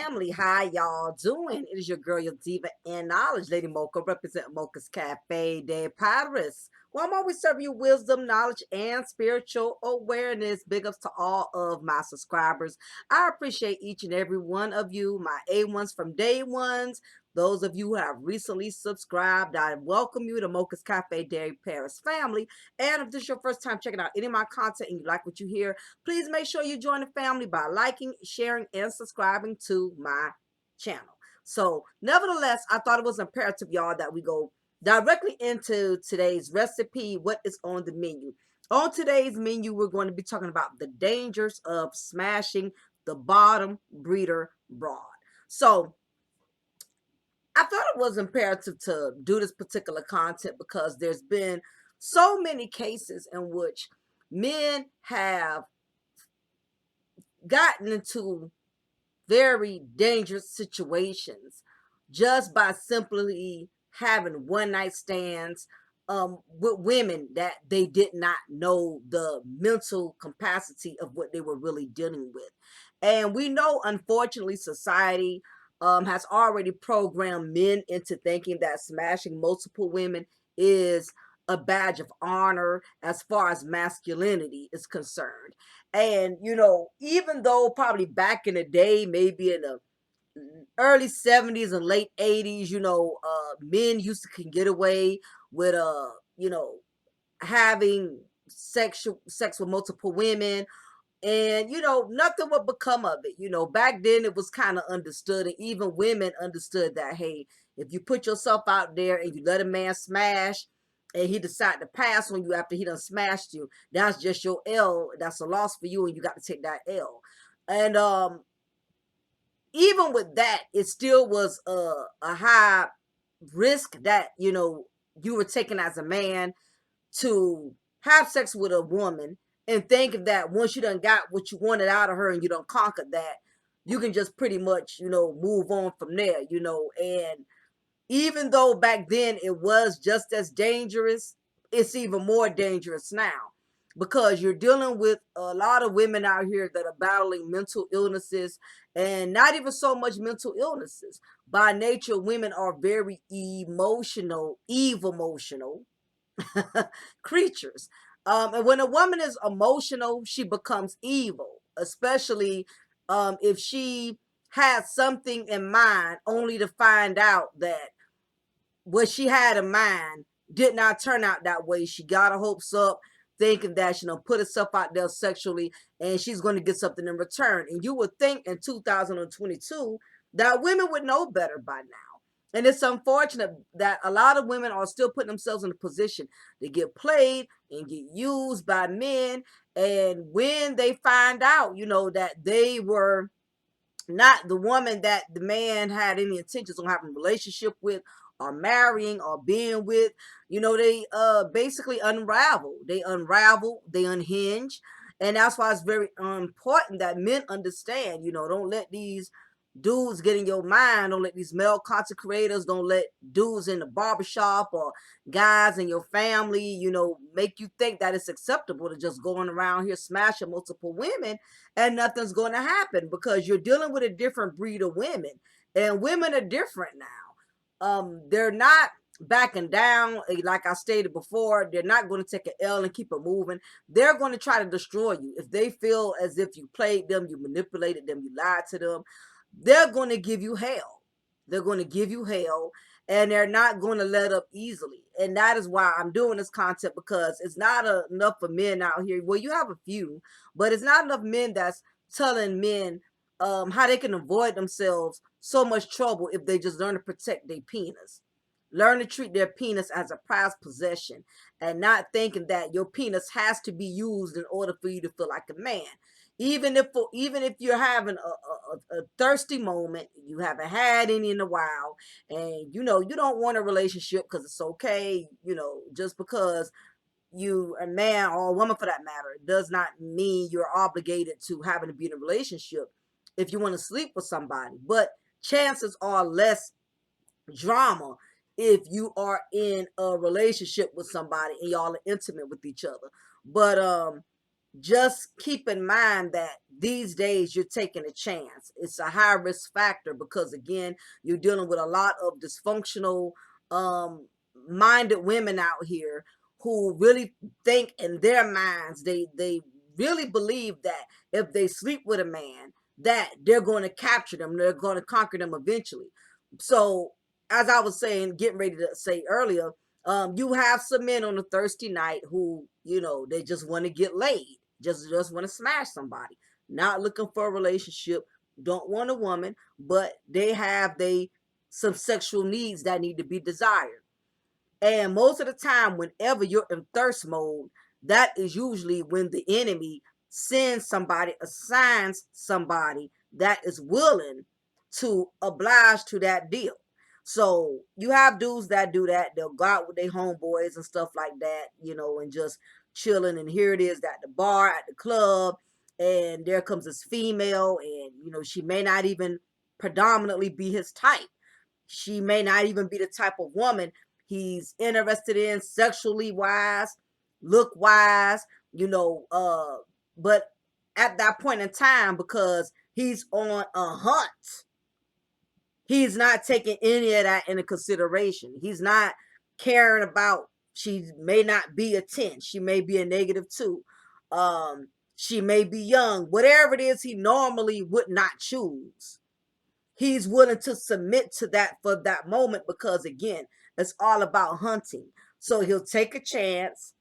family. How y'all doing? It is your girl, your diva in knowledge, Lady Mocha, represent Mocha's Cafe de Paris. Well, I'm always serving you wisdom, knowledge, and spiritual awareness. Big ups to all of my subscribers. I appreciate each and every one of you, my A1s from day ones. Those of you who have recently subscribed, I welcome you to Mocha's Cafe de Paris family. And if this is your first time checking out any of my content and you like what you hear, please make sure you join the family by liking, sharing, and subscribing to my channel. So, nevertheless, I thought it was imperative, y'all, that we go directly into today's recipe, what is on the menu. On today's menu, we're going to be talking about the dangers of smashing the bottom breeder broad. So, I thought it was imperative to do this particular content because there's been so many cases in which men have gotten into very dangerous situations just by simply having one night stands with women that they did not know the mental capacity of what they were really dealing with. And we know, unfortunately, society has already programmed men into thinking that smashing multiple women is a badge of honor as far as masculinity is concerned. And, even though probably back in the day, maybe in the early 70s and late 80s, men used to can get away with, having sex with multiple women. And, nothing would become of it. Back then it was kind of understood. And even women understood that, hey, if you put yourself out there and you let a man smash and he decide to pass on you after he done smashed you, that's just your L. That's a loss for you and you got to take that L. And even with that, it still was a high risk that, you were taking as a man to have sex with a woman and think that once you done got what you wanted out of her and you done conquered that, you can just pretty much, move on from there, and even though back then it was just as dangerous, it's even more dangerous now because you're dealing with a lot of women out here that are battling mental illnesses, and not even so much mental illnesses. By nature, women are very emotional, emotional creatures. And when a woman is emotional, she becomes evil, especially if she has something in mind only to find out that what she had in mind did not turn out that way. She got her hopes up thinking that she put herself out there sexually and she's going to get something in return. And you would think in 2022 that women would know better by now. And it's unfortunate that a lot of women are still putting themselves in a position to get played and get used by men. And when they find out, that they were not the woman that the man had any intentions on having a relationship with or marrying or being with, they basically unravel, they unhinge. And that's why it's very important that men understand, don't let these dudes get in your mind. Don't let these male content creators, don't let dudes in the barbershop or guys in your family, make you think that it's acceptable to just going around here smashing multiple women and nothing's going to happen, because you're dealing with a different breed of women, and women are different now. They're not backing down. Like I stated before, they're not going to take an L and keep it moving. They're going to try to destroy you. If they feel as if you played them, you manipulated them, you lied to them, they're going to give you hell. They're going to give you hell, and they're not going to let up easily. And that is why I'm doing this content, because it's not enough for men out here. Well, you have a few, but it's not enough men that's telling men how they can avoid themselves so much trouble if they just learn to protect their penis. Learn to treat their penis as a prized possession and not thinking that your penis has to be used in order for you to feel like a man. Even if you're having a thirsty moment, you haven't had any in a while, and you don't want a relationship because it's okay, just because you a man or a woman for that matter does not mean you're obligated to having to be in a relationship if you want to sleep with somebody. But chances are less drama if you are in a relationship with somebody and y'all are intimate with each other. But just keep in mind that these days you're taking a chance. It's a high risk factor because again, you're dealing with a lot of dysfunctional um minded women out here who really think in their minds, they really believe that if they sleep with a man, that they're going to capture them, they're going to conquer them eventually. So as I was saying, getting ready to say earlier, you have some men on a thirsty night who, they just want to get laid, just want to smash somebody, not looking for a relationship, don't want a woman, but they some sexual needs that need to be desired. And most of the time, whenever you're in thirst mode, that is usually when the enemy sends somebody, assigns somebody that is willing to oblige to that deal. So you have dudes that do that. They'll go out with their homeboys and stuff like that, and just chilling. And here it is at the bar, at the club, and there comes this female, and she may not even predominantly be his type. She may not even be the type of woman he's interested in sexually wise, look wise, but at that point in time, because he's on a hunt, he's not taking any of that into consideration. He's not caring about, she may not be a 10, she may be a -2. She may be young, whatever it is he normally would not choose. He's willing to submit to that for that moment because, again, it's all about hunting. So he'll take a chance,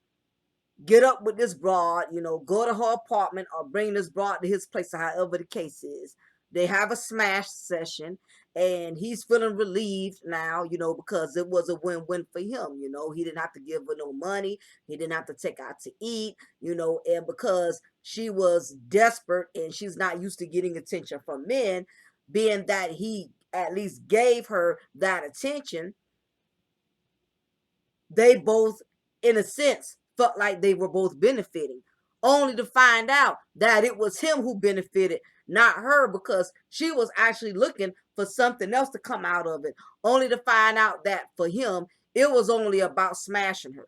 get up with this broad, go to her apartment or bring this broad to his place, or however the case is. They have a smash session and he's feeling relieved now, because it was a win-win for him. He didn't have to give her no money. He didn't have to take out to eat, and because she was desperate and she's not used to getting attention from men, being that he at least gave her that attention, they both, in a sense, felt like they were both benefiting, only to find out that it was him who benefited, not her, because she was actually looking for something else to come out of it, only to find out that for him, it was only about smashing her.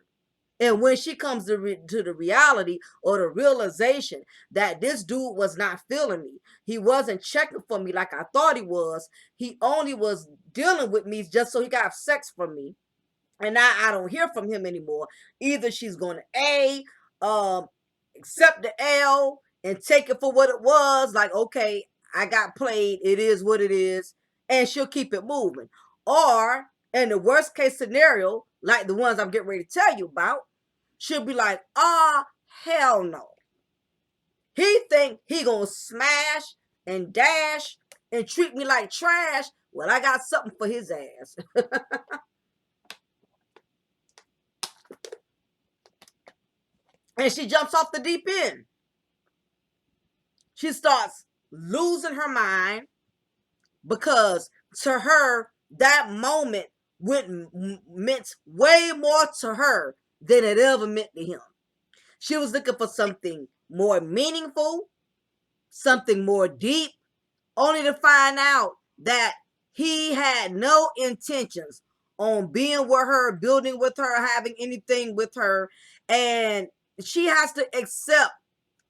And when she comes to the reality or the realization that this dude was not feeling me, he wasn't checking for me like I thought he was, he only was dealing with me just so he could have sex for me, and now I don't hear from him anymore. Either she's going to accept the L and take it for what it was, like, okay, I got played, it is what it is, and she'll keep it moving. Or in the worst case scenario, like the ones I'm getting ready to tell you about, she'll be like, hell no. He think he gonna smash and dash and treat me like trash. Well, I got something for his ass. And she jumps off the deep end. She starts losing her mind because to her, that moment meant way more to her than it ever meant to him. She was looking for something more meaningful, something more deep, only to find out that he had no intentions on being with her, building with her, having anything with her, and she has to accept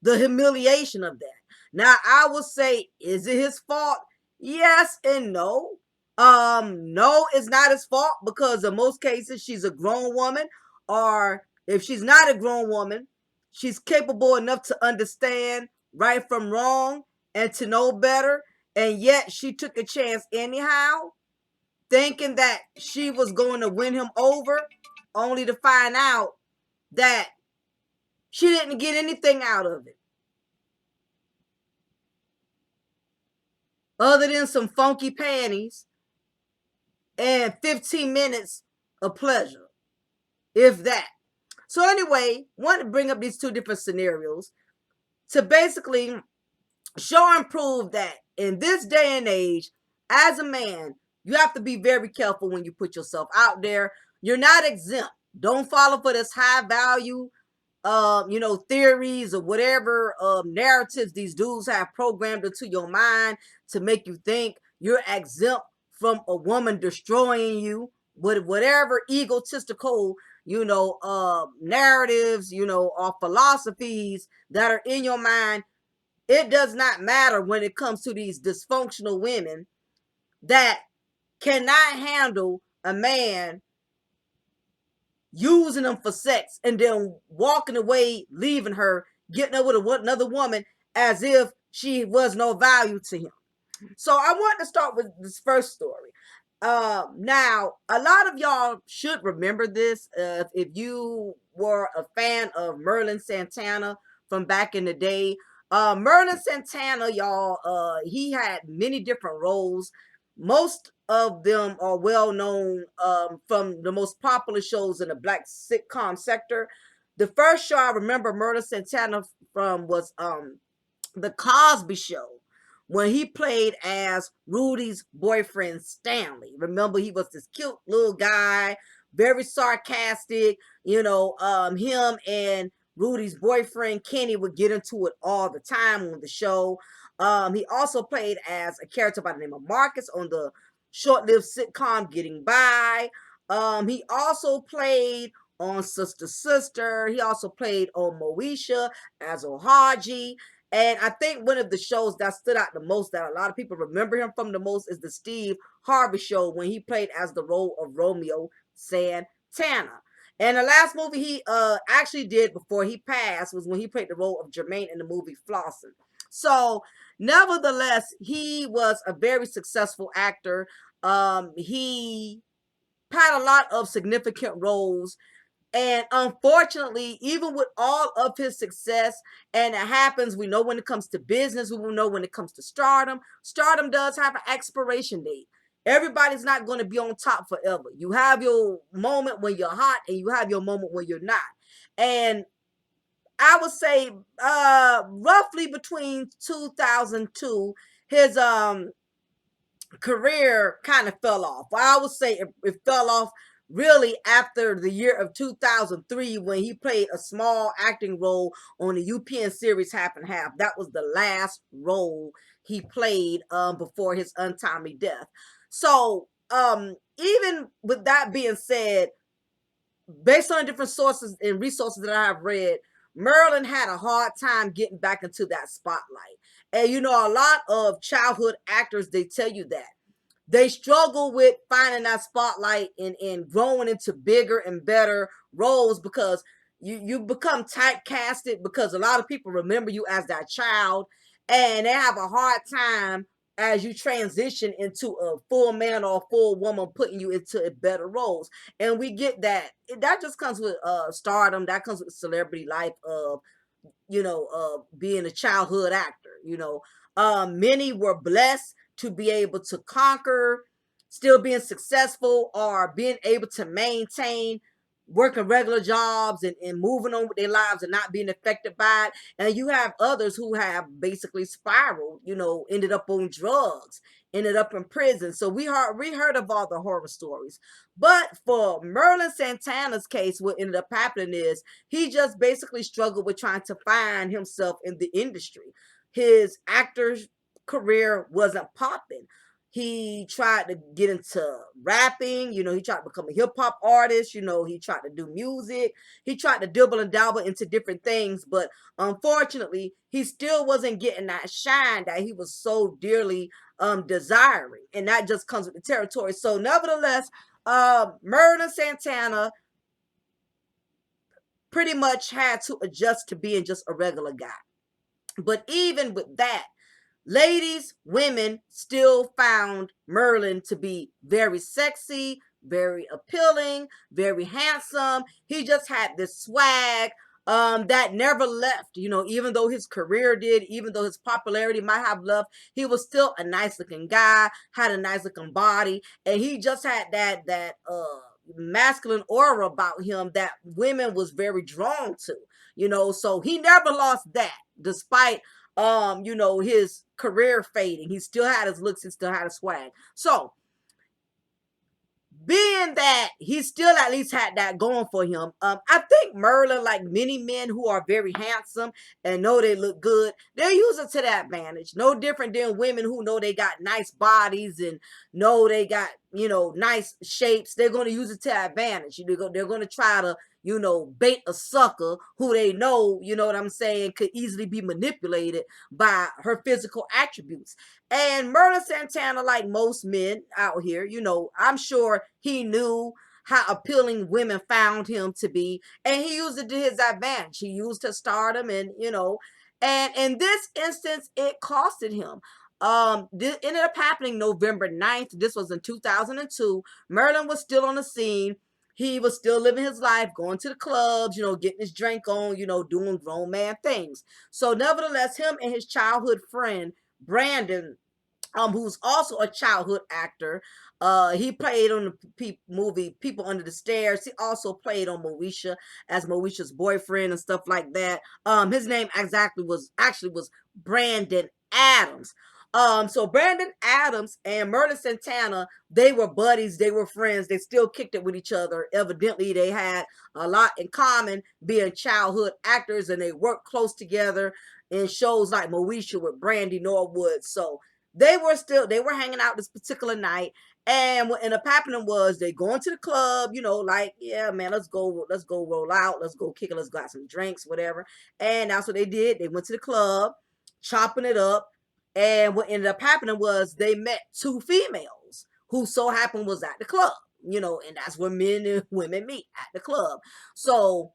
the humiliation of that. Now, I will say, is it his fault? Yes and no. No, it's not his fault because in most cases she's a grown woman, or if she's not a grown woman, she's capable enough to understand right from wrong and to know better. And yet she took a chance anyhow, thinking that she was going to win him over, only to find out that she didn't get anything out of it other than some funky panties and 15 minutes of pleasure, if that. So anyway, want to bring up these two different scenarios to basically show and prove that in this day and age, as a man, you have to be very careful when you put yourself out there. You're not exempt. Don't follow for this high value theories or whatever narratives these dudes have programmed into your mind to make you think you're exempt from a woman destroying you with whatever egotistical narratives, or philosophies that are in your mind. It does not matter when it comes to these dysfunctional women that cannot handle a man using them for sex and then walking away, leaving her, getting up with another woman as if she was no value to him. So I want to start with this first story. Now, a lot of y'all should remember this. If you were a fan of Merlin Santana from back in the day, Merlin Santana, y'all, he had many different roles. Most of them are well known from the most popular shows in the black sitcom sector. The first show I remember Merlin Santana from was The Cosby Show, when he played as Rudy's boyfriend Stanley. Remember, he was this cute little guy, very sarcastic. Him and Rudy's boyfriend Kenny would get into it all the time on the show. He also played as a character by the name of Marcus on the short-lived sitcom Getting By. He also played on Sister Sister. He also played on Moesha as Ohaji. And I think one of the shows that stood out the most, that a lot of people remember him from the most, is the Steve Harvey Show, when he played as the role of Romeo Santana. And the last movie he actually did before he passed was when he played the role of Jermaine in the movie Flossin'. So, nevertheless, he was a very successful actor. He had a lot of significant roles. And unfortunately, even with all of his success, and it happens, we know when it comes to business, we will know when it comes to stardom. Stardom does have an expiration date. Everybody's not going to be on top forever. You have your moment when you're hot, and you have your moment when you're not. And I would say roughly between 2002, his career kind of fell off. I would say it fell off really after the year of 2003, when he played a small acting role on the UPN series Half and Half. That was the last role he played before his untimely death. So even with that being said, based on different sources and resources that I have read, Merlin had a hard time getting back into that spotlight. And a lot of childhood actors, they tell you that they struggle with finding that spotlight and growing into bigger and better roles, because you become typecasted, because a lot of people remember you as that child, and they have a hard time as you transition into a full man or a full woman, putting you into better roles. And we get that. That just comes with stardom. That comes with celebrity life of being a childhood actor. Many were blessed to be able to conquer, still being successful, or being able to maintain working regular jobs and moving on with their lives and not being affected by it. And you have others who have basically spiraled, ended up on drugs, ended up in prison. So we heard of all the horror stories. But for Merlin Santana's case, what ended up happening is he just basically struggled with trying to find himself in the industry. His actor's career wasn't popping. He tried to get into rapping, he tried to become a hip hop artist, he tried to do music, he tried to dibble and dabble into different things, but unfortunately, he still wasn't getting that shine that he was so dearly desiring, and that just comes with the territory. So, nevertheless, Merlin Santana pretty much had to adjust to being just a regular guy. But even with that, ladies, women still found Merlin to be very sexy, very appealing, very handsome. He just had this swag that never left. Even though his career did, even though his popularity might have left, he was still a nice looking guy, had a nice looking body, and he just had that masculine aura about him that women was very drawn to. So he never lost that, despite his career fading. He still had his looks, he still had his swag. So, being that he still at least had that going for him, I think Merlin, like many men who are very handsome and know they look good, they use it to that advantage. No different than women who know they got nice bodies and know they got nice shapes. They're going to use it to advantage. They're going to try to, bait a sucker who they know, you know what I'm saying, could easily be manipulated by her physical attributes. And Merlin Santana, like most men out here, I'm sure he knew how appealing women found him to be, and he used it to his advantage. He used her stardom, and in this instance, it costed him. This ended up happening November 9th. This was in 2002. Merlin was still on the scene. He was still living his life, going to the clubs, getting his drink on, doing grown man things. So nevertheless, him and his childhood friend, Brandon, who's also a childhood actor. He played on the movie People Under the Stairs. He also played on Moesha as Moesha's boyfriend and stuff like that. His name was Brandon Adams. So Brandon Adams and Merlin Santana, they were buddies, they were friends, they still kicked it with each other. Evidently, they had a lot in common, being childhood actors, and they worked close together in shows like Moesha with Brandy Norwood. So they were hanging out this particular night, and what ended up happening was they going to the club, like, yeah, man, let's go roll out, let's go kick it, let's go have some drinks, whatever. And that's what they did. They went to the club, chopping it up, and what ended up happening was they met two females who so happened was at the club, and that's where men and women meet, at the club. So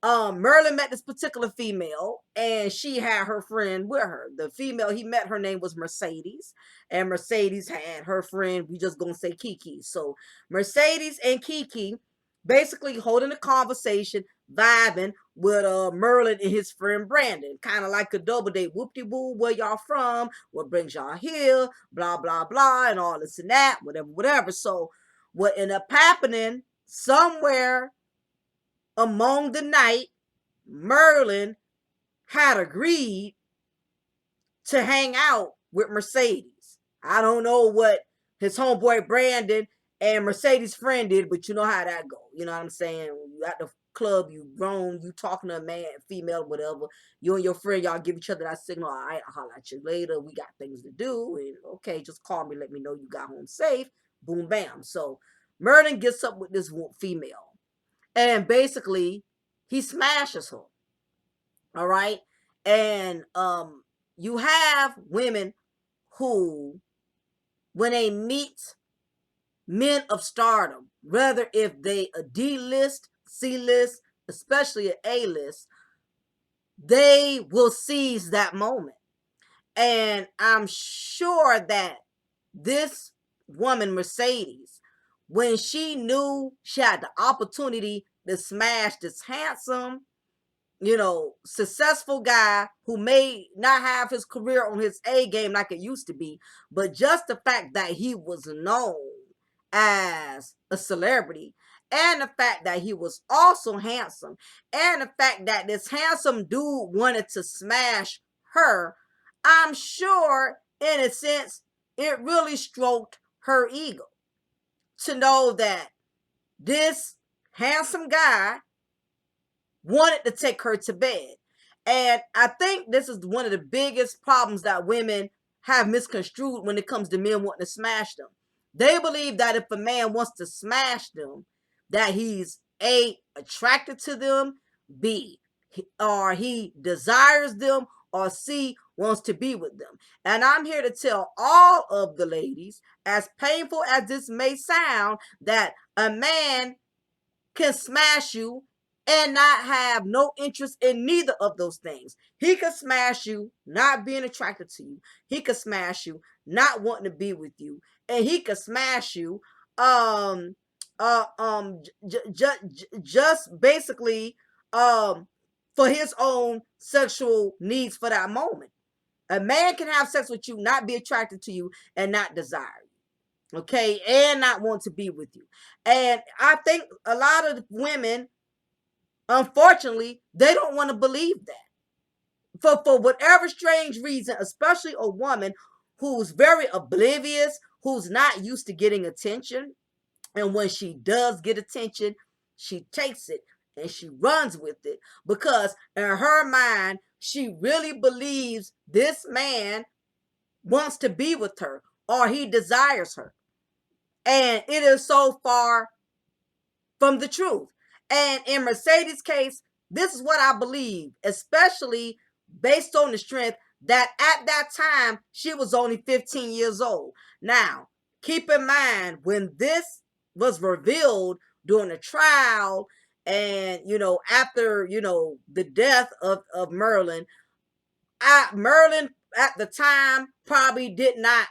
Merlin met this particular female, and she had her friend with her. The female he met, her name was Mercedes, and Mercedes had her friend, we just gonna say Kiki. So Mercedes and Kiki basically holding a conversation, vibing with Merlin and his friend Brandon, kind of like a double date. Whoop-de-woo, where y'all from, what brings y'all here, blah blah blah, and all this and that, whatever. So what ended up happening, somewhere among the night, Merlin had agreed to hang out with Mercedes. I don't know what his homeboy Brandon and Mercedes' friend did, but you know how that go. You know what I'm saying? You at the club, you grown, you talking to a man, female, whatever. You and your friend, y'all give each other that signal. All right, I'll holler at you later. We got things to do. And okay, just call me, let me know you got home safe. Boom, bam. So Merlin gets up with this female, and basically he smashes her. All right. And you have women who, when they meet men of stardom, whether if they a D-list, C-list, especially an A-list, they will seize that moment. And I'm sure that this woman, Mercedes, when she knew she had the opportunity to smash this handsome, successful guy who may not have his career on his A game like it used to be, but just the fact that he was known as a celebrity, and the fact that he was also handsome, and the fact that this handsome dude wanted to smash her, I'm sure in a sense it really stroked her ego to know that this handsome guy wanted to take her to bed. And I think this is one of the biggest problems that women have misconstrued when it comes to men wanting to smash them. They believe that if a man wants to smash them, that he's A, attracted to them, B, or he desires them, or C, wants to be with them. And I'm here to tell all of the ladies, as painful as this may sound, that a man can smash you and not have no interest in neither of those things. He could smash you not being attracted to you. He could smash you not wanting to be with you, and he could smash you just basically for his own sexual needs for that moment. A man can have sex with you, not be attracted to you, and not desire you. Okay, and not want to be with you. And I think a lot of women, unfortunately, they don't want to believe that. For whatever strange reason, especially a woman who's very oblivious, who's not used to getting attention. And when she does get attention, she takes it and she runs with it, because in her mind, she really believes this man wants to be with her, or he desires her. And it is so far from the truth. And in Mercedes' case, this is what I believe, especially based on the strength that at that time she was only 15 years old. Now, keep in mind when this was revealed during the trial and after the death of Merlin, Merlin at the time probably did not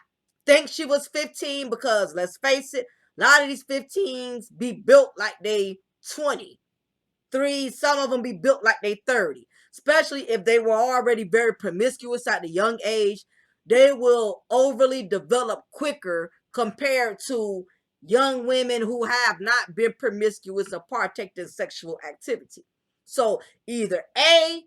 think she was 15 because let's face it, a lot of these 15s be built like they 23. Some of them be built like they 30. Especially if they were already very promiscuous at a young age, they will overly develop quicker compared to young women who have not been promiscuous or partaked in sexual activity. So either A,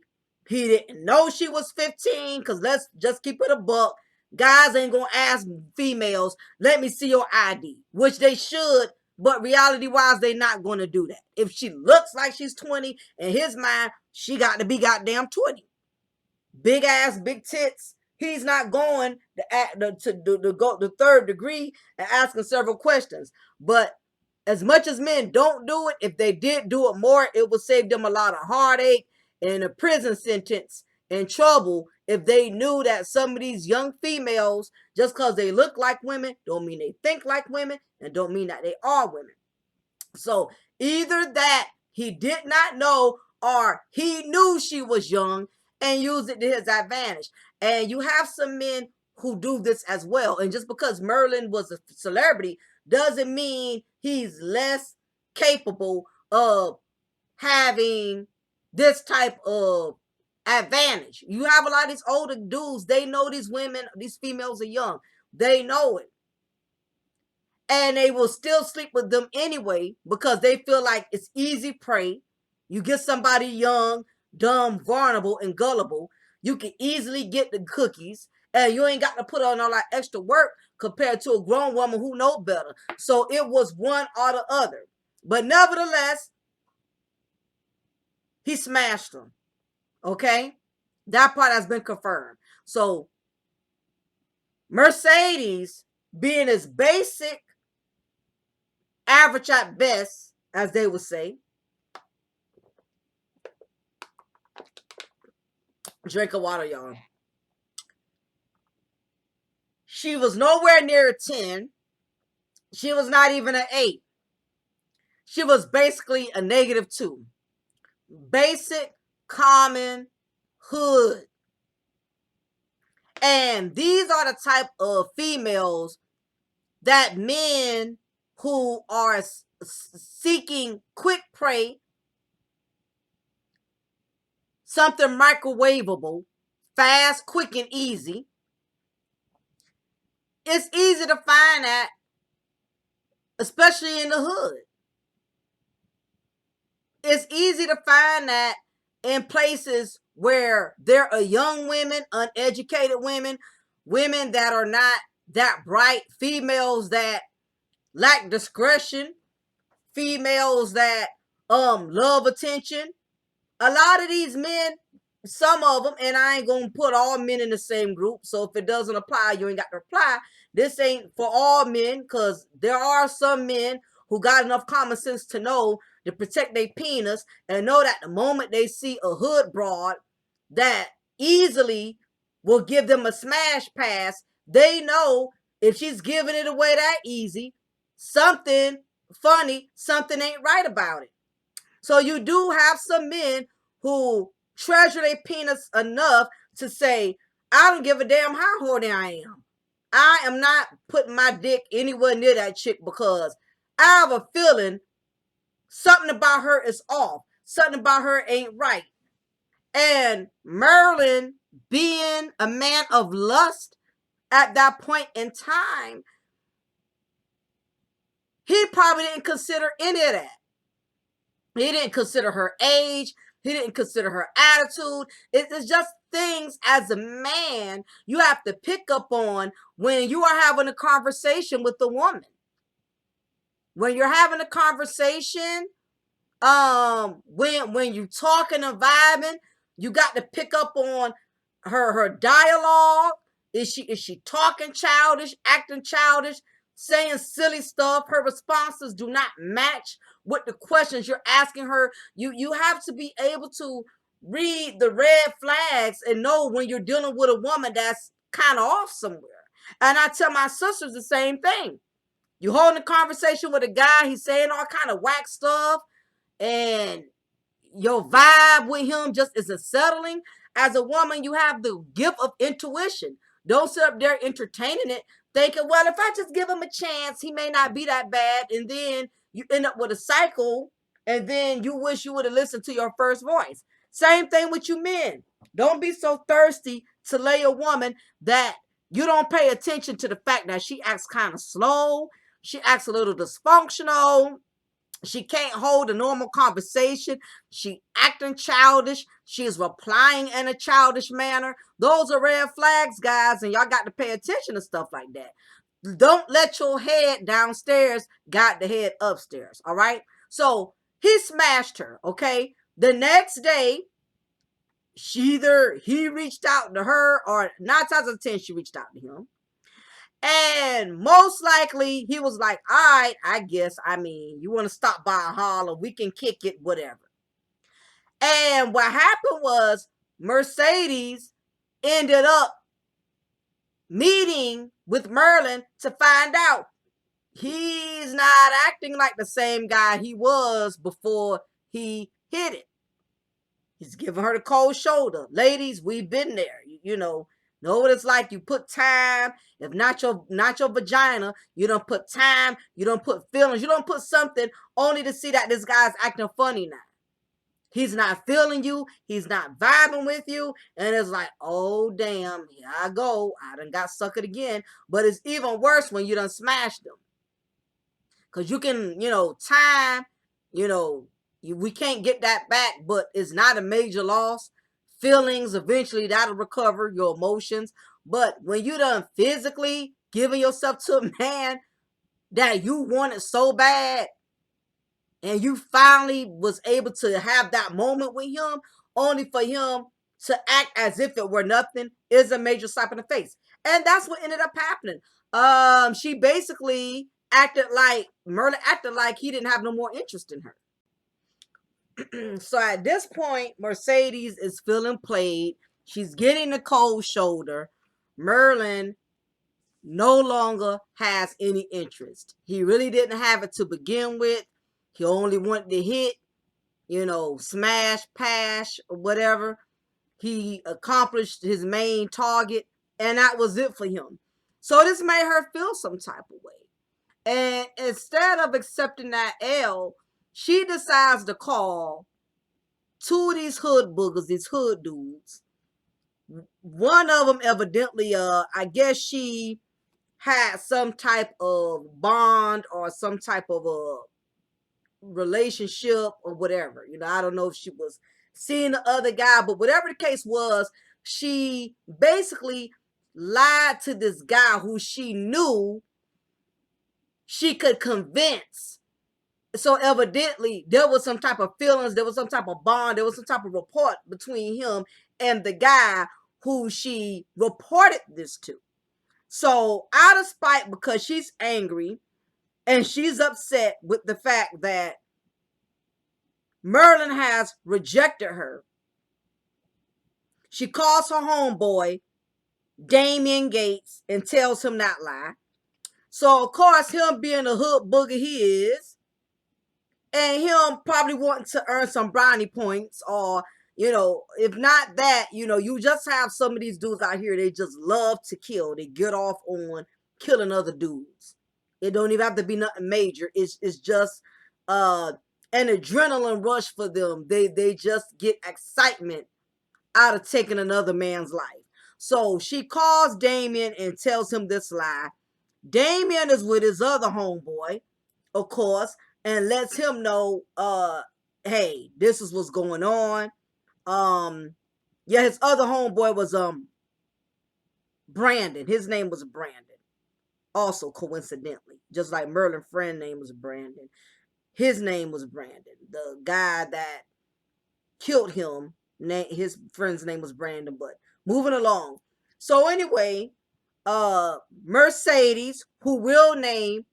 he didn't know she was 15, because let's just keep it a buck. Guys ain't gonna ask females, let me see your ID, which they should, but reality wise, they not gonna do that. If she looks like she's 20, in his mind, she got to be goddamn 20. Big ass, big tits. He's not going to go the third degree and asking several questions. But as much as men don't do it, if they did do it more, it would save them a lot of heartache and a prison sentence and trouble if they knew that some of these young females, just because they look like women, don't mean they think like women, and don't mean that they are women. So either that he did not know, or he knew she was young and used it to his advantage. And you have some men who do this as well. And just because Merlin was a celebrity doesn't mean he's less capable of having this type of advantage. You have a lot of these older dudes, they know these women, these females are young. They know it. And they will still sleep with them anyway because they feel like it's easy prey. You get somebody young, dumb, vulnerable, and gullible, you can easily get the cookies, and you ain't got to put on all that extra work compared to a grown woman who know better. So it was one or the other. But nevertheless, he smashed them. Okay? That part has been confirmed. So Mercedes, being as basic, average at best, as they would say. Drink of water, y'all. She was nowhere near a 10. She was not even an 8. She was basically a -2. Basic, common, hood. And these are the type of females that men who are seeking quick prey, something microwavable, fast, quick, and easy. It's easy to find that, especially in the hood. It's easy to find that in places where there are young women, uneducated women, women that are not that bright, females that lack discretion, females that love attention. A lot of these men, some of them, and I ain't gonna put all men in the same group, so if it doesn't apply, you ain't got to apply. This ain't for all men, because there are some men who got enough common sense to know to protect their penis and know that the moment they see a hood broad that easily will give them a smash pass, they know if she's giving it away that easy, something funny, something ain't right about it. So you do have some men who treasure their penis enough to say, I don't give a damn how horny I am. I am not putting my dick anywhere near that chick because I have a feeling something about her is off. Something about her ain't right. And Merlin, being a man of lust at that point in time, he probably didn't consider any of that. He didn't consider her age. He didn't consider her attitude. It's just things as a man you have to pick up on when you are having a conversation with a woman. When you're having a conversation, when you talking and vibing, you got to pick up on her dialogue. Is she talking childish, acting childish? saying silly stuff. Her responses do not match with the questions you're asking her. You have to be able to read the red flags and know when you're dealing with a woman that's kind of off somewhere. And I tell my sisters the same thing. You holding a conversation with a guy, he's saying all kind of whack stuff, and your vibe with him just isn't settling. As a woman, you have the gift of intuition. Don't sit up there entertaining it, thinking, well, if I just give him a chance, he may not be that bad. And then you end up with a cycle, and then you wish you would have listened to your first voice. Same thing with you men. Don't be so thirsty to lay a woman that you don't pay attention to the fact that she acts kind of slow. She acts a little dysfunctional. She can't hold a normal conversation. She acting childish. She's replying in a childish manner. Those are red flags, guys, and y'all got to pay attention to stuff like that. Don't let your head downstairs guide the head upstairs, all right? So he smashed her, okay? The next day, either he reached out to her or 9 times out of 10, she reached out to him. And most likely he was like, all right, I guess, I mean, you want to stop by a holler, we can kick it, whatever. And what happened was Mercedes ended up meeting with Merlin to find out he's not acting like the same guy he was before he hit it. He's giving her the cold shoulder. Ladies, we've been there. You know what it's like. You put time. If not your vagina, you don't put time. You don't put feelings. You don't put something only to see that this guy's acting funny now. He's not feeling you. He's not vibing with you. And it's like, oh, damn, here I go. I done got suckered again. But it's even worse when you done smashed them. Because you can, time, we can't get that back, but it's not a major loss. Feelings, eventually that'll recover your emotions. But when you done physically giving yourself to a man that you wanted so bad, and you finally was able to have that moment with him, only for him to act as if it were nothing, is a major slap in the face. And that's what ended up happening. She basically Merlin acted like he didn't have no more interest in her. So at this point, Mercedes is feeling played. She's getting the cold shoulder. Merlin no longer has any interest. He really didn't have it to begin with. He only wanted to hit, smash, pass, or whatever. He accomplished his main target, and that was it for him. So this made her feel some type of way. And instead of accepting that L, she decides to call two of these hood boogers, these hood dudes. One of them evidently, I guess she had some type of bond or some type of a relationship or whatever. I don't know if she was seeing the other guy, but whatever the case was, she basically lied to this guy who she knew she could convince. So evidently there was some type of feelings, there was some type of bond, there was some type of rapport between him and the guy who she reported this to. So out of spite, because she's angry and she's upset with the fact that Merlin has rejected her, she calls her homeboy, Damien Gates, and tells him that lie. So of course, him being a hood booger he is, and him probably wanting to earn some brownie points, or if not that, you just have some of these dudes out here, they just love to kill. They get off on killing other dudes. It don't even have to be nothing major. It's just an adrenaline rush for them. They just get excitement out of taking another man's life. So she calls Damien and tells him this lie. Damien is with his other homeboy, of course, and lets him know, hey, this is what's going on. His other homeboy was Brandon. His name was Brandon. Also coincidentally, just like Merlin's friend name was Brandon. His name was Brandon. The guy that killed him, his friend's name was Brandon. But moving along. So anyway, Mercedes, who real name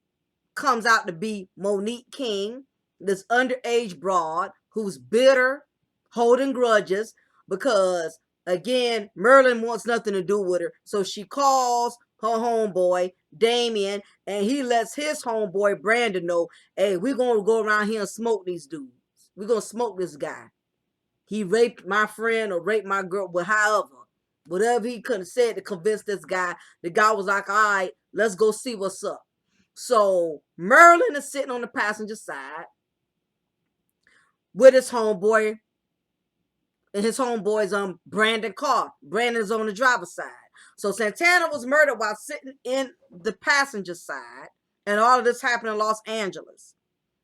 comes out to be Monique King, this underage broad who's bitter, holding grudges because, again, Merlin wants nothing to do with her. So she calls her homeboy, Damien, and he lets his homeboy, Brandon, know, hey, we're going to go around here and smoke these dudes. We're going to smoke this guy. He raped my friend or raped my girl, but however, whatever he could have said to convince this guy, the guy was like, all right, let's go see what's up. So Merlin is sitting on the passenger side with his homeboy, and his homeboy's Brandon Carr. Brandon's on the driver's side. So Santana was murdered while sitting in the passenger side, and all of this happened in Los Angeles,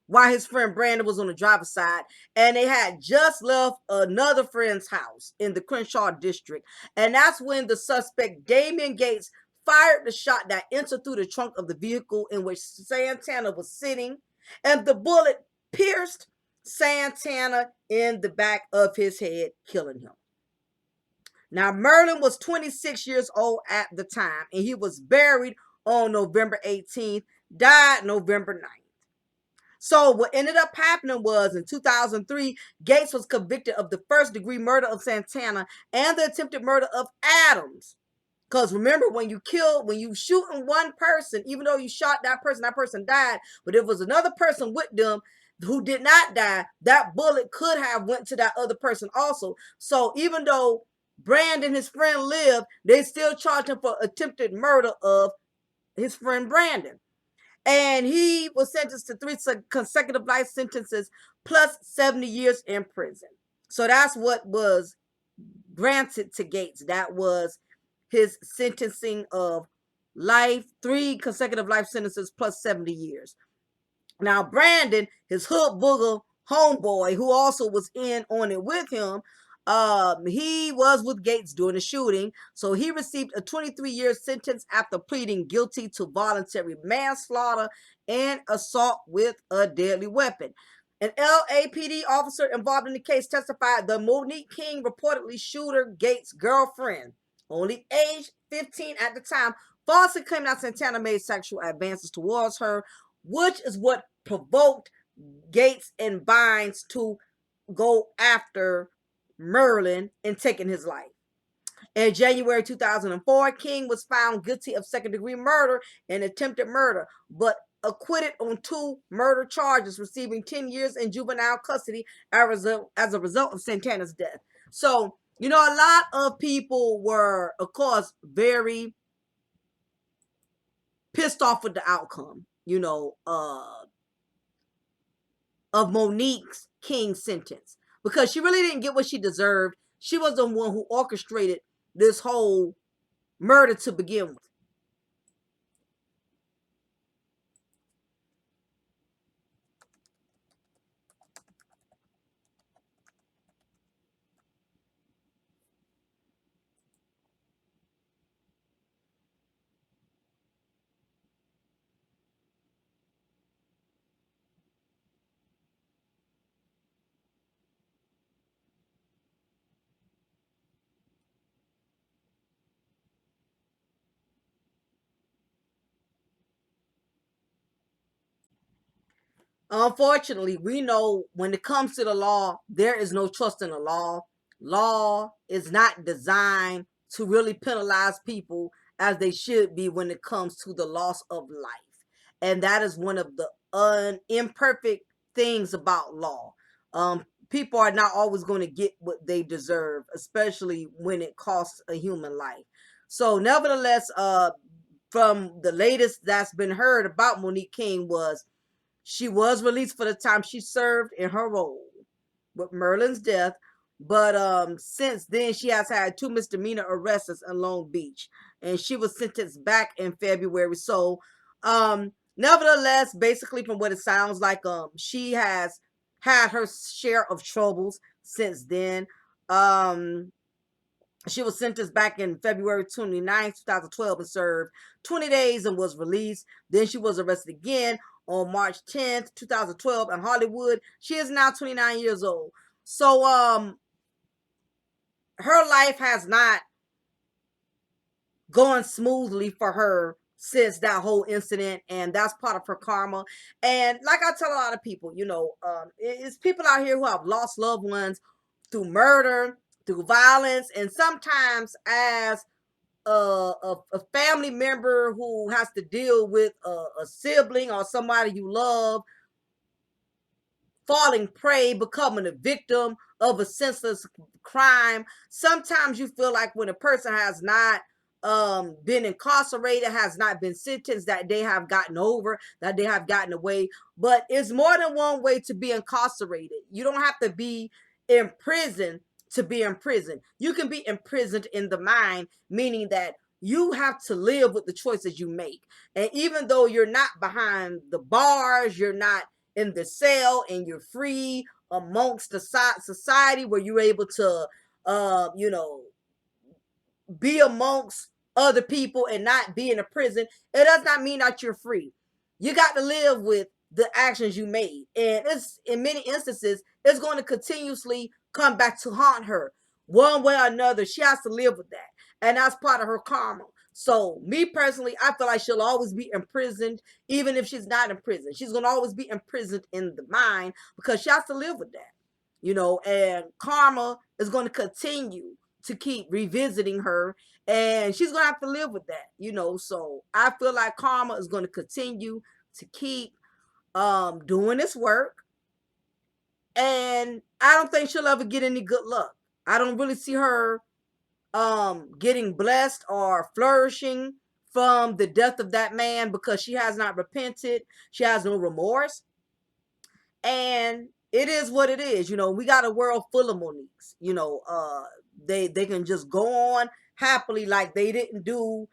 while his friend Brandon was on the driver's side, and they had just left another friend's house in the Crenshaw district. And that's when the suspect, Damien Gates, fired the shot that entered through the trunk of the vehicle in which Santana was sitting, and the bullet pierced Santana in the back of his head, killing him. Now, Merlin was 26 years old at the time, and he was buried on November 18th, died November 9th. So what ended up happening was in 2003, Gates was convicted of the first-degree murder of Santana and the attempted murder of Adams. Because remember, when you shooting one person, even though you shot that person died, but if it was another person with them who did not die, that bullet could have went to that other person also. So even though Brandon, his friend, lived, they still charged him for attempted murder of his friend Brandon. And he was sentenced to 3 consecutive life sentences plus 70 years in prison. So that's what was granted to Gates. That was his sentencing of life, 3 consecutive life sentences plus 70 years. Now, Brandon, his hood booger homeboy, who also was in on it with him, he was with Gates during the shooting, so he received a 23-year sentence after pleading guilty to voluntary manslaughter and assault with a deadly weapon. An LAPD officer involved in the case testified that Monique King reportedly shooter Gates' girlfriend, only age 15 at the time, falsely claimed that Santana made sexual advances towards her, which is what provoked Gates and Bynes to go after Merlin and taking his life. In January 2004, King was found guilty of second-degree murder and attempted murder, but acquitted on 2 murder charges, receiving 10 years in juvenile custody as a result of Santana's death. So, a lot of people were, of course, very pissed off with the outcome, of Monique's King sentence, because she really didn't get what she deserved. She was the one who orchestrated this whole murder to begin with. Unfortunately, we know when it comes to the law, there is no trust in the law. Law is not designed to really penalize people as they should be when it comes to the loss of life. And that is one of the imperfect things about law. People are not always going to get what they deserve, especially when it costs a human life. So nevertheless, from the latest that's been heard about Monique King was she was released for the time she served in her role with Merlin's death, but since then she has had 2 misdemeanor arrests in Long Beach, and she was sentenced back in February. So, nevertheless, basically from what it sounds like, she has had her share of troubles since then. She was sentenced back in February 29th, 2012 and served 20 days and was released. Then she was arrested again on March 10th, 2012 in Hollywood. She is now 29 years old. So her life has not going smoothly for her since that whole incident, and that's part of her karma. And like I tell a lot of people, it's people out here who have lost loved ones through murder, through violence, and sometimes as a family member who has to deal with a sibling or somebody you love falling prey, becoming a victim of a senseless crime. Sometimes you feel like when a person has not been incarcerated, has not been sentenced, that they have gotten over, that they have gotten away. But it's more than one way to be incarcerated. You don't have to be in prison to be in prison. You can be imprisoned in the mind, meaning that you have to live with the choices you make. And even though you're not behind the bars, you're not in the cell, and you're free amongst the society where you're able to you know be amongst other people and not be in a prison, it does not mean that you're free. You got to live with the actions you made, and it's in many instances it's going to continuously come back to haunt her one way or another. She has to live with that, and that's part of her karma. So me personally, I feel like she'll always be imprisoned. Even if she's not in prison, she's going to always be imprisoned in the mind, because she has to live with that, and karma is going to continue to keep revisiting her, and she's gonna have to live with that. So I feel like karma is going to continue to keep doing this work, and I don't think she'll ever get any good luck. I don't really see her getting blessed or flourishing from the death of that man, because she has not repented, she has no remorse, and it is what it is. We got a world full of Moniques. They can just go on happily like they didn't do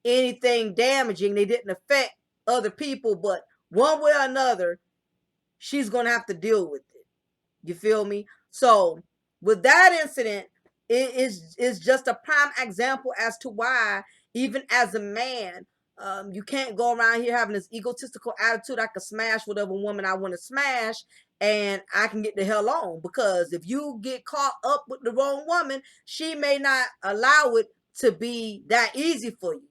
anything damaging, they didn't affect other people, but one way or another she's gonna have to deal with it. You feel me? So with that incident, it is just a prime example as to why, even as a man, you can't go around here having this egotistical attitude. I can smash whatever woman I want to smash, and I can get the hell on. Because if you get caught up with the wrong woman, she may not allow it to be that easy for you.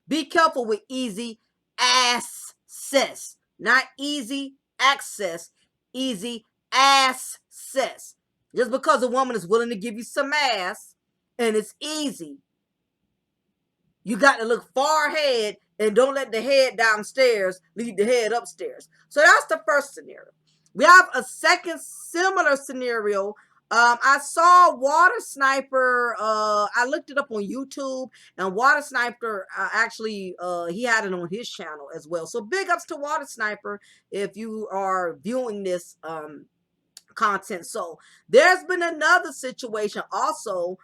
Be careful with easy access, not easy access, easy access. Just because a woman is willing to give you some ass and it's easy, you got to look far ahead and don't let the head downstairs lead the head upstairs. So that's the first scenario. We have a second similar scenario. I saw Water Sniper. I looked it up on YouTube, and Water Sniper actually he had it on his channel as well. So big ups to Water Sniper if you are viewing this content. So there's been another situation also.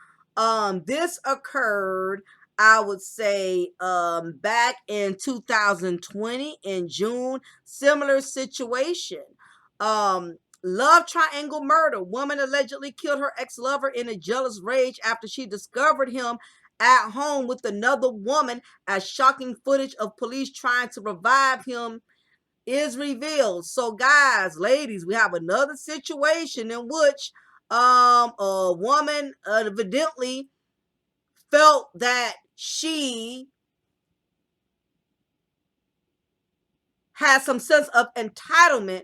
This occurred, I would say, back in 2020 in June. Similar situation. Love triangle murder. Woman allegedly killed her ex-lover in a jealous rage after she discovered him at home with another woman, as shocking footage of police trying to revive him is revealed. So guys, ladies, we have another situation in which a woman evidently felt that she had some sense of entitlement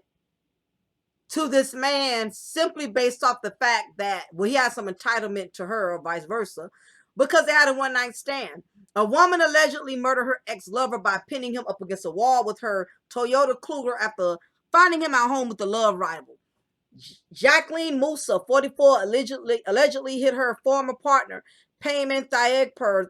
to this man, simply based off the fact that, well, he had some entitlement to her or vice versa, because they had a one-night stand. A woman allegedly murdered her ex-lover by pinning him up against a wall with her Toyota Cougar after finding him at home with a love rival. Jacqueline Musa, 44, allegedly hit her former partner, Payman Thayegpur,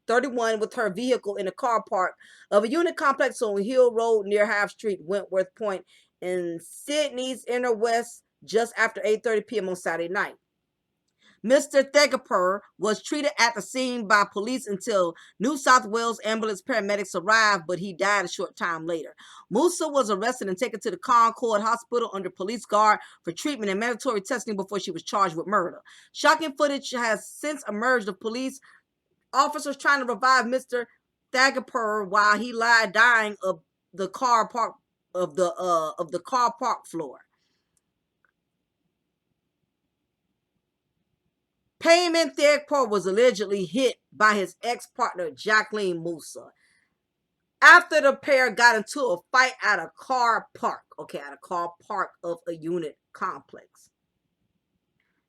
31, with her vehicle in a car park of a unit complex on Hill Road near Half Street, Wentworth Point, in Sydney's inner west, just after 8:30 p.m. on Saturday night. Mr. Thegapur was treated at the scene by police until New South Wales ambulance paramedics arrived, but he died a short time later. Musa was arrested and taken to the Concord Hospital under police guard for treatment and mandatory testing before she was charged with murder. Shocking footage has since emerged of police officers trying to revive Mr. Thagapur while he lied dying of the car park car park floor. Payman Thagpur was allegedly hit by his ex-partner Jacqueline Musa after the pair got into a fight at a car park. Okay, at a car park of a unit complex.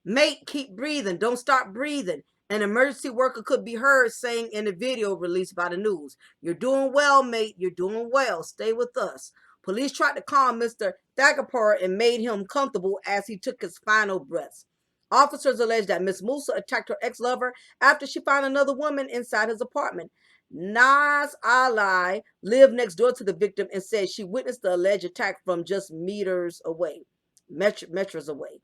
Mate, keep breathing. Don't stop breathing. An emergency worker could be heard saying in a video released by the news. You're doing well, mate. You're doing well. Stay with us. Police tried to calm Mr. Thagpur and made him comfortable as he took his final breaths. Officers allege that Miss Musa attacked her ex-lover after she found another woman inside his apartment. Naz Ali lived next door to the victim and said she witnessed the alleged attack from just meters away, meters away.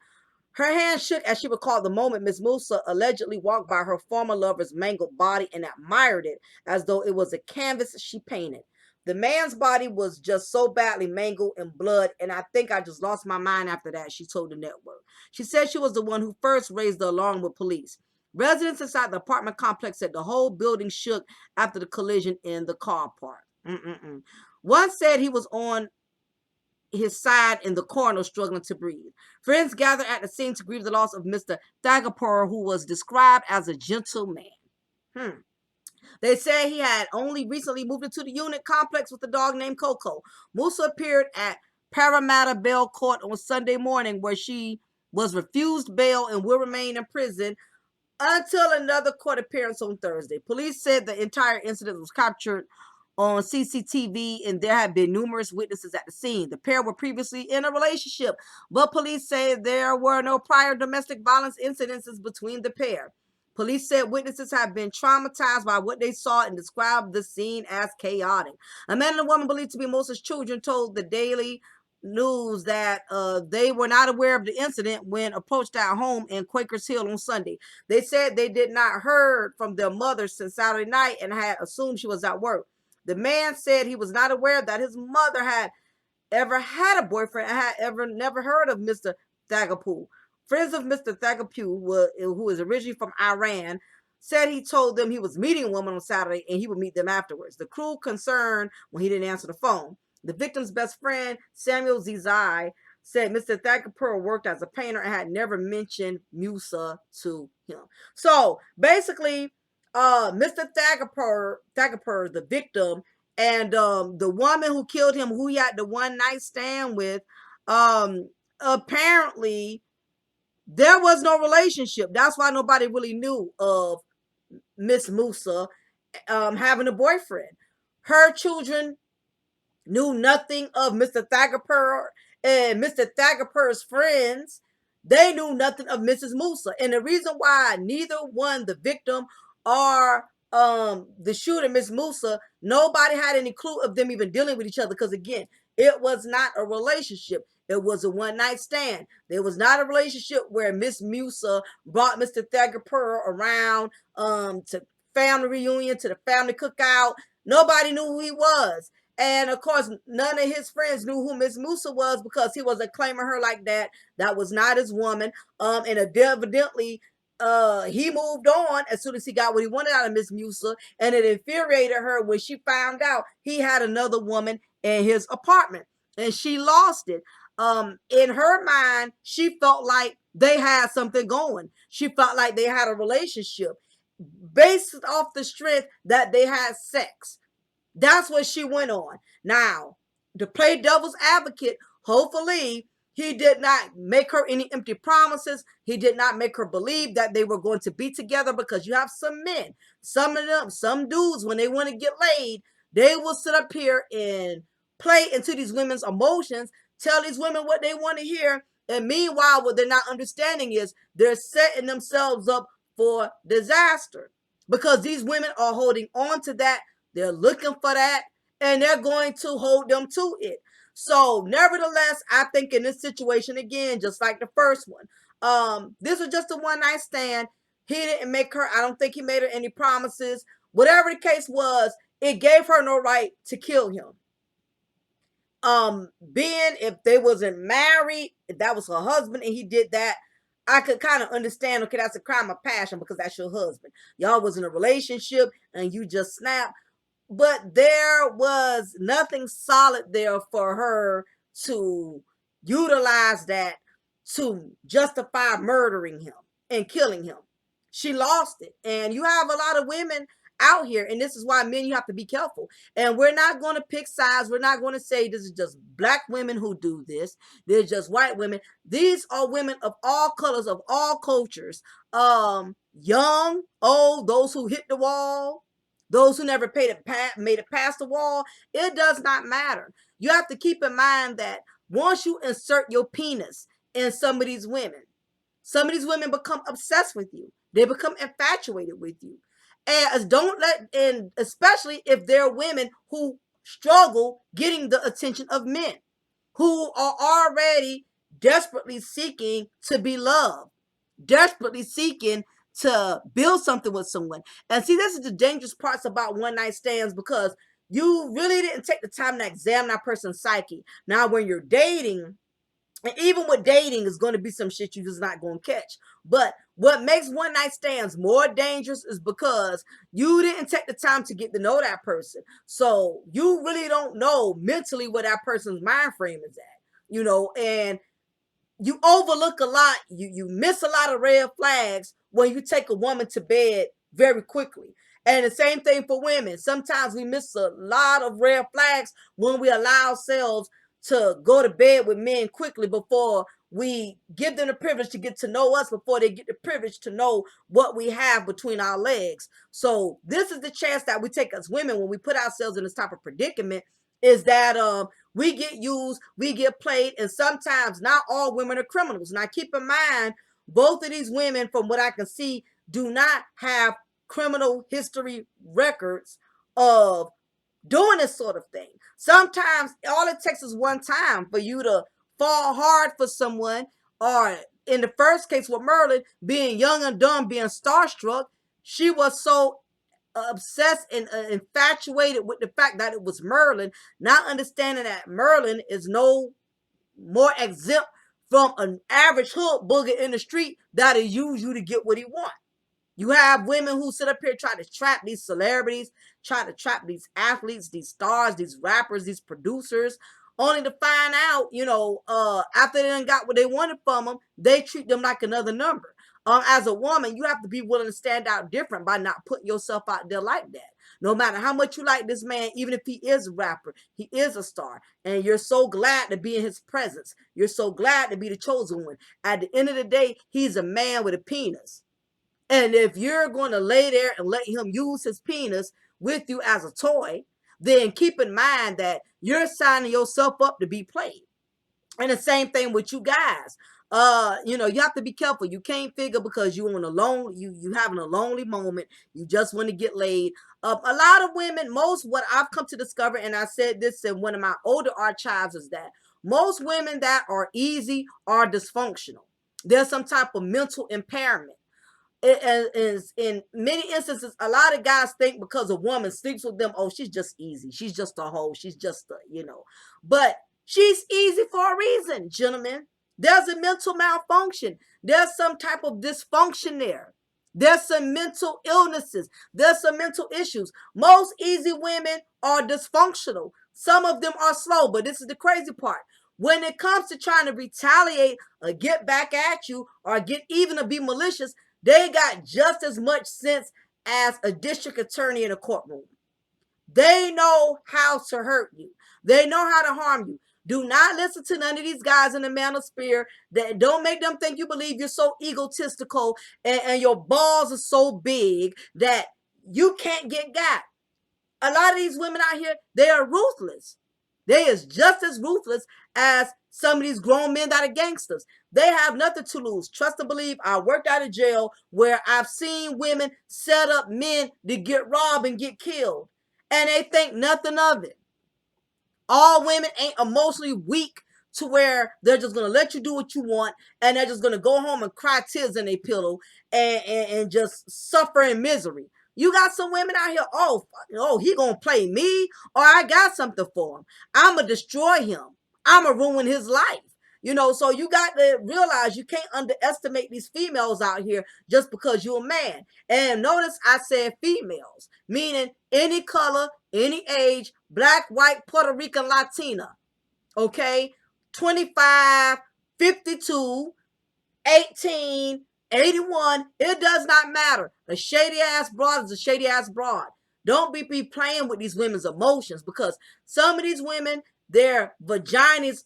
Her hand shook as she recalled the moment Miss Musa allegedly walked by her former lover's mangled body and admired it as though it was a canvas she painted. The man's body was just so badly mangled in blood, and I think I just lost my mind after that, she told the network. She said she was the one who first raised the alarm with police. Residents inside the apartment complex said the whole building shook after the collision in the car park. One said he was on his side in the corner struggling to breathe. Friends gathered at the scene to grieve the loss of Mr. Thagpur, who was described as a gentleman. They said he had only recently moved into the unit complex with a dog named Coco. Musa appeared at Parramatta Bail Court on Sunday morning, where she was refused bail and will remain in prison until another court appearance on Thursday. Police said the entire incident was captured on CCTV, and there have been numerous witnesses at the scene. The pair were previously in a relationship, but police say there were no prior domestic violence incidences between the pair. Police said witnesses have been traumatized by what they saw and described the scene as chaotic. A man and a woman believed to be Musa's children told the Daily News that they were not aware of the incident when approached at home in Quakers Hill on Sunday. They said they did not heard from their mother since Saturday night and had assumed she was at work. The man said he was not aware that his mother had ever had a boyfriend and had never heard of Mr. Thagpur. Friends of Mr. Thagpur, who is originally from Iran, said he told them he was meeting a woman on Saturday and he would meet them afterwards. The crew concerned when he didn't answer the phone. The victim's best friend, Samuel Zizai, said Mr. Thagpur worked as a painter and had never mentioned Musa to him. So basically, Mr. Thagpur, the victim, and the woman who killed him, who he had the one night stand with, apparently there was no relationship. That's why nobody really knew of Miss Musa having a boyfriend. Her children knew nothing of Mr. Thagpur, and Mr. Thagpur's friends, they knew nothing of Mrs. Musa. And the reason why neither one, the victim or the shooter, Miss Musa, nobody had any clue of them even dealing with each other, because again, it was not a relationship. It was a one-night stand. There was not a relationship where Miss Musa brought Mr. Thagpur around to family reunion, to the family cookout. Nobody knew who he was. And of course, none of his friends knew who Miss Musa was, because he wasn't claiming her like that. That was not his woman. And evidently, he moved on as soon as he got what he wanted out of Miss Musa, and it infuriated her when she found out he had another woman in his apartment, and she lost it. In her mind, she felt like they had something going. She felt like they had a relationship based off the strength that they had sex. That's what she went on. Now, to play devil's advocate, hopefully he did not make her any empty promises. He did not make her believe that they were going to be together, because you have some men, some of them, some dudes, when they want to get laid, they will sit up here and play into these women's emotions, tell these women what they want to hear. And meanwhile, what they're not understanding is they're setting themselves up for disaster, because these women are holding on to that. They're looking for that, and they're going to hold them to it. So nevertheless, I think in this situation, again, just like the first one, this was just a one-night stand. He didn't make her, I don't think he made her any promises. Whatever the case was, it gave her no right to kill him. Being, if they wasn't married, if that was her husband and he did that, I could kind of understand, okay, that's a crime of passion, because that's your husband. Y'all was in a relationship and you just snapped. But there was nothing solid there for her to utilize that to justify murdering him and killing him. she lost it. And you have a lot of women out here, and this is why men, you have to be careful. And we're not going to pick sides. We're not going to say this is just black women who do this, there's just white women. These are women of all colors, of all cultures, young, old, those who hit the wall, those who never made it past the wall. It does not matter. You have to keep in mind that once you insert your penis in some of these women, some of these women become obsessed with you. They become infatuated with you. And don't let, and especially if they're women who struggle getting the attention of men, who are already desperately seeking to be loved, desperately seeking to build something with someone. And see, this is the dangerous parts about one night stands, because you really didn't take the time to examine that person's psyche. Now, when you're dating, and even with dating, is going to be some shit you just not going to catch. But what makes one night stands more dangerous is because you didn't take the time to get to know that person. So you really don't know mentally where that person's mind frame is at, and you overlook a lot. You miss a lot of red flags when you take a woman to bed very quickly. And the same thing for women. Sometimes we miss a lot of red flags when we allow ourselves to go to bed with men quickly before we give them the privilege to get to know us, before they get the privilege to know what we have between our legs. So this is the chance that we take as women when we put ourselves in this type of predicament, is that we get used, we get played, and sometimes not all women are criminals. Now keep in mind, both of these women, from what I can see, do not have criminal history records of doing this sort of thing. Sometimes all it takes is one time for you to fall hard for someone, or in the first case with Merlin, being young and dumb, being starstruck, she was so obsessed and infatuated with the fact that it was Merlin, not understanding that Merlin is no more exempt from an average hood booger in the street that'll use you to get what he wants. You have women who sit up here try to trap these celebrities, try to trap these athletes, these stars, these rappers, these producers, only to find out, after they done got what they wanted from them, they treat them like another number. As a woman, you have to be willing to stand out different by not putting yourself out there like that. No matter how much you like this man, even if he is a rapper, he is a star, and you're so glad to be in his presence. You're so glad to be the chosen one. At the end of the day, he's a man with a penis. And if you're going to lay there and let him use his penis with you as a toy, then keep in mind that you're signing yourself up to be played. And the same thing with you guys. You have to be careful. You can't figure because you on a you having a lonely moment, you just want to get laid. A lot of women, what I've come to discover, and I said this in one of my older archives, is that most women that are easy are dysfunctional. There's some type of mental impairment. It is in many instances, a lot of guys think because a woman sleeps with them, oh, she's just easy, she's just a hoe, she's just but she's easy for a reason, gentlemen. There's a mental malfunction, there's some type of dysfunction there, there's some mental illnesses, there's some mental issues. Most easy women are dysfunctional. Some of them are slow, but this is the crazy part. When it comes to trying to retaliate or get back at you or get even or be malicious, they got just as much sense as a district attorney in a courtroom. They know how to hurt you. They know how to harm you. Do not listen to none of these guys in the manosphere. That don't make them think you believe you're so egotistical and your balls are so big that you can't get got. A lot of these women out here, they are ruthless. They is just as ruthless as some of these grown men that are gangsters. They have nothing to lose. Trust and believe, I worked out of jail where I've seen women set up men to get robbed and get killed, and they think nothing of it. All women ain't emotionally weak to where they're just gonna let you do what you want, and they're just gonna go home and cry tears in their pillow and just suffer in misery. You got some women out here, he gonna play me, or I got something for him. I'ma destroy him. I'ma ruin his life. So you got to realize you can't underestimate these females out here just because you're a man. And notice I said females, meaning any color, any age, black, white, Puerto Rican, Latina. Okay? 25, 52, 18, 81, it does not matter. A shady ass broad is a shady ass broad. Don't be playing with these women's emotions, because some of these women, their vaginas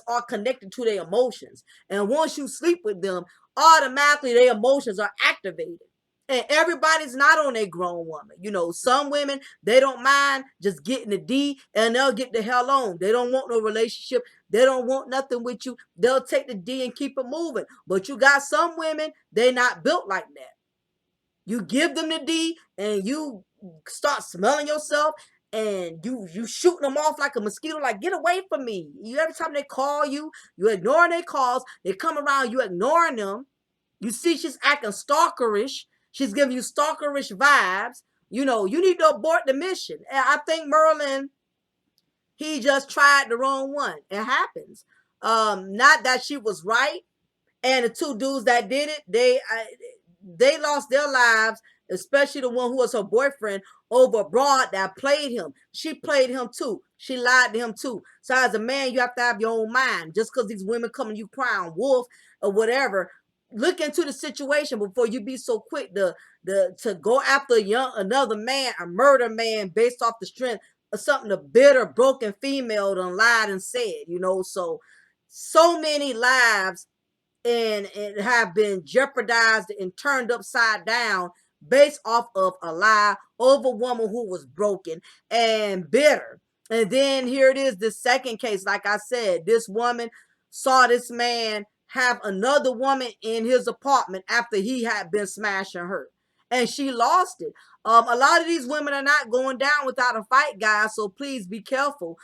are connected to their emotions. And once you sleep with them, automatically their emotions are activated. And everybody's not on a grown woman. You know, some women, they don't mind just getting the D and they'll get the hell on. They don't want no relationship. They don't want nothing with you. They'll take the D and keep it moving. But you got some women, they not built like that. You give them the D and you start smelling yourself, and you shooting them off like a mosquito, like, get away from me. You, every time they call you, you ignoring their calls. They come around, you ignoring them. You see she's acting stalkerish. She's giving you stalkerish vibes. You know, you need to abort the mission. And I think Merlin, he just tried the wrong one. It happens. Not that she was right, and the two dudes that did it, they lost their lives, especially the one who was her boyfriend, over a broad that played him. She played him too. She lied to him too. So as a man, you have to have your own mind. Just because these women come and you crying wolf or whatever, look into the situation before you be so quick to go after another man, a murder man, based off the strength of something a bitter, broken female done lied and said. You know, so many lives and have been jeopardized and turned upside down based off of a lie over a woman who was broken and bitter. And then here it is, the second case. Like I said, this woman saw this man have another woman in his apartment after he had been smashing her, and she lost it. A lot of these women are not going down without a fight, guys. So please be careful.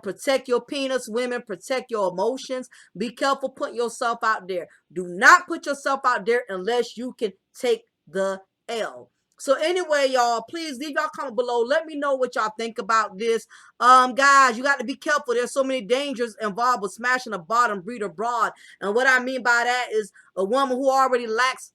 Protect your penis, women. Protect your emotions. Be careful putting yourself out there. Do not put yourself out there unless you can take the L. So anyway, y'all, please leave y'all comment below. Let me know what y'all think about this. Guys, you got to be careful. There's so many dangers involved with smashing a bottom breeder broad. And what I mean by that is a woman who already lacks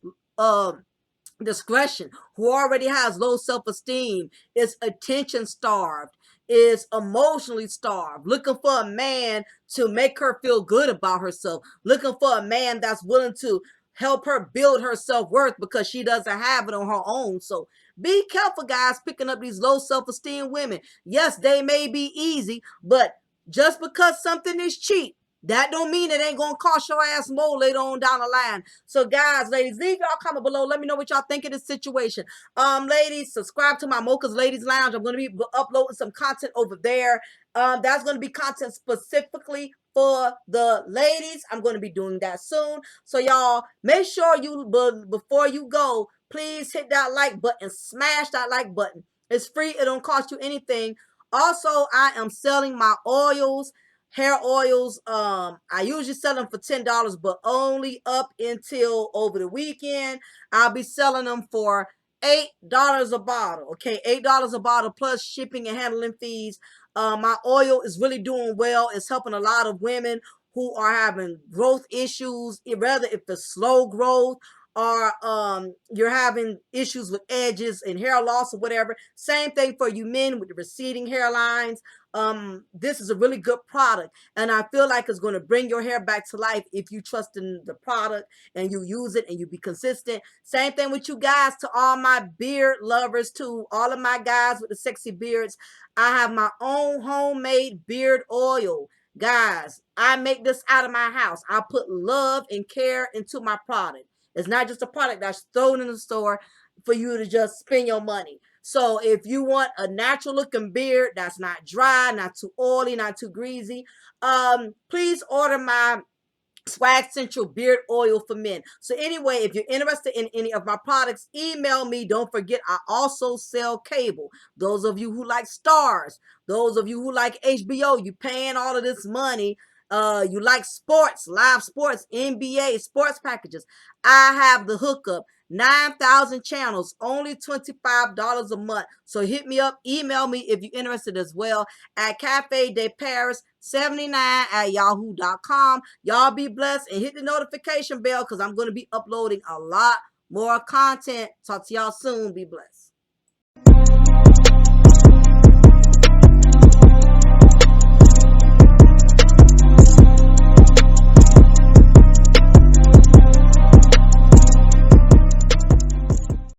discretion, who already has low self-esteem, is attention starved, is emotionally starved, looking for a man to make her feel good about herself, looking for a man that's willing to help her build her self-worth because she doesn't have it on her own. So be careful, guys, picking up these low self-esteem women. Yes, they may be easy, but just because something is cheap, that don't mean it ain't gonna cost your ass more later on down the line. So guys, ladies, leave y'all comment below. Let me know what y'all think of this situation. Ladies, subscribe to my Mocha's Ladies Lounge. I'm gonna be uploading some content over there. That's gonna be content specifically for the ladies. I'm gonna be doing that soon. So y'all, make sure you, before you go, please hit that like button. Smash that like button. It's free. It don't cost you anything. Also, I am selling my oils, hair oils. I usually sell them for $10, but only up until over the weekend. I'll be selling them for $8 a bottle. Okay, $8 a bottle plus shipping and handling fees. My oil is really doing well. It's helping a lot of women who are having growth issues, rather if it's slow growth or you're having issues with edges and hair loss or whatever. Same thing for you men with the receding hairlines. This is a really good product, and I feel like it's going to bring your hair back to life if you trust in the product and you use it and you be consistent. Same thing with you guys, to all my beard lovers, to all of my guys with the sexy beards. I have my own homemade beard oil. Guys, I make this out of my house. I put love and care into my product. It's not just a product that's thrown in the store for you to just spend your money. So if you want a natural looking beard that's not dry, not too oily, not too greasy, please order my Swag Central beard oil for men. So anyway, if you're interested in any of my products, email me. Don't forget, I also sell cable. Those of you who like Stars, those of you who like HBO, you paying all of this money. You like sports, live sports, NBA, sports packages. I have the hookup. 9,000 channels, only $25 a month. So hit me up, email me if you're interested as well at Cafe de Paris 79 at yahoo.com. Y'all be blessed and hit the notification bell because I'm going to be uploading a lot more content. Talk to y'all soon. Be blessed.